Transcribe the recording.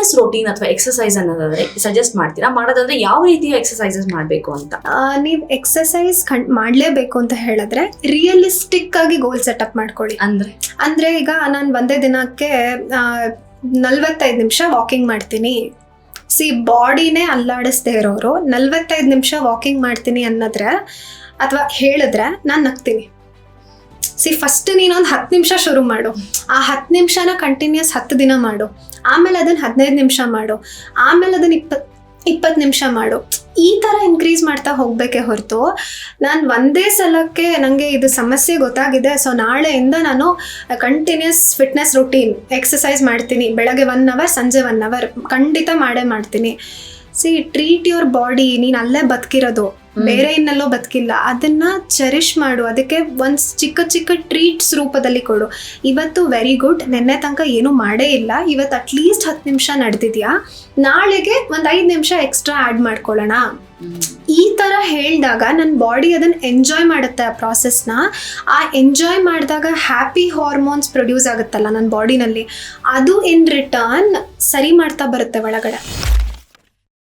Fitness routine ಅಥವಾ exercise ಅನ್ನೋದಾದ್ರೆ suggest ಮಾಡ್ತೀರಾ? ಮಾಡೋದಾದ್ರೆ ಯಾವ ರೀತಿಯ ಎಕ್ಸಸೈಸಸ್ ಮಾಡಬೇಕು ಅಂತ? ನೀವು ಎಕ್ಸಸೈಸ್ ಮಾಡಲೇಬೇಕು ಅಂತ ಹೇಳಿದ್ರೆ ರಿಯಲಿಸ್ಟಿಕ್ ಆಗಿ ಗೋಲ್ ಸೆಟಪ್ ಮಾಡ್ಕೊಳ್ಳಿ. ಅಂದ್ರೆ ಈಗ ನಾನು ಒಂದೇ ದಿನಕ್ಕೆ 45 ನಿಮಿಷ ವಾಕಿಂಗ್ ಮಾಡ್ತೀನಿ. ಬಾಡಿನೇ ಅಲ್ಲಾಡಿಸ್ದೇ ಇರೋರು 45 ನಿಮಿಷ ವಾಕಿಂಗ್ ಮಾಡ್ತೀನಿ ಅನ್ನೋದ್ರೆ ಅಥವಾ ಹೇಳಿದ್ರೆ ನಾನು ನಗ್ತೀನಿ. ಫಸ್ಟ್ ನೀನೊಂದು 10 ನಿಮಿಷ ಶುರು ಮಾಡು, ಆ 10 ನಿಮಿಷನ ಕಂಟಿನ್ಯೂಸ್ 10 ದಿನ ಮಾಡು, ಆಮೇಲೆ ಅದನ್ನು 15 ನಿಮಿಷ ಮಾಡು, ಆಮೇಲೆ ಅದನ್ನು 20 ನಿಮಿಷ ಮಾಡು. ಈ ಥರ ಇನ್ಕ್ರೀಸ್ ಮಾಡ್ತಾ ಹೋಗಬೇಕೇ ಹೊರತು ನಾನು ಒಂದೇ ಸಲಕ್ಕೆ ನನಗೆ ಇದು ಸಮಸ್ಯೆ ಗೊತ್ತಾಗಿದೆ, ಸೊ ನಾಳೆಯಿಂದ ನಾನು ಕಂಟಿನ್ಯೂಸ್ ಫಿಟ್ನೆಸ್ ರೂಟೀನ್ ಎಕ್ಸಸೈಸ್ ಮಾಡ್ತೀನಿ, ಬೆಳಗ್ಗೆ 1 ಅವರ್ ಸಂಜೆ 1 ಅವರ್ ಖಂಡಿತ ಮಾಡ್ತೀನಿ. Treat your body. ನೀನು ಅಲ್ಲೇ ಬದುಕಿರೋದು, ಬೇರೆ ಇನ್ನೆಲ್ಲೋ ಬದುಕಿಲ್ಲ. ಅದನ್ನ ಚೆರಿಷ್ ಮಾಡು, ಅದಕ್ಕೆ ಒಂದು ಚಿಕ್ಕ ಚಿಕ್ಕ ಟ್ರೀಟ್ಸ್ ರೂಪದಲ್ಲಿ ಕೊಡು. ಇವತ್ತು ವೆರಿ ಗುಡ್, ನೆನ್ನೆ ತನಕ ಏನೂ ಮಾಡೇ ಇಲ್ಲ, ಇವತ್ತು ಅಟ್ಲೀಸ್ಟ್ 10 ನಿಮಿಷ ನಡೆದಿದ್ಯಾ, ನಾಳೆಗೆ ಒಂದು 5 ನಿಮಿಷ ಎಕ್ಸ್ಟ್ರಾ ಆ್ಯಡ್ ಮಾಡ್ಕೊಳ್ಳೋಣ. ಈ ಥರ ಹೇಳಿದಾಗ ನನ್ನ ಬಾಡಿ ಅದನ್ನು ಎಂಜಾಯ್ ಮಾಡುತ್ತೆ ಆ ಪ್ರಾಸೆಸ್ನ. ಆ ಎಂಜಾಯ್ ಮಾಡಿದಾಗ ಹ್ಯಾಪಿ ಹಾರ್ಮೋನ್ಸ್ ಪ್ರೊಡ್ಯೂಸ್ ಆಗುತ್ತಲ್ಲ ನನ್ನ ಬಾಡಿನಲ್ಲಿ, ಅದು ಇನ್ ರಿಟರ್ನ್ ಸರಿ ಮಾಡ್ತಾ ಬರುತ್ತೆ ಒಳಗಡೆ.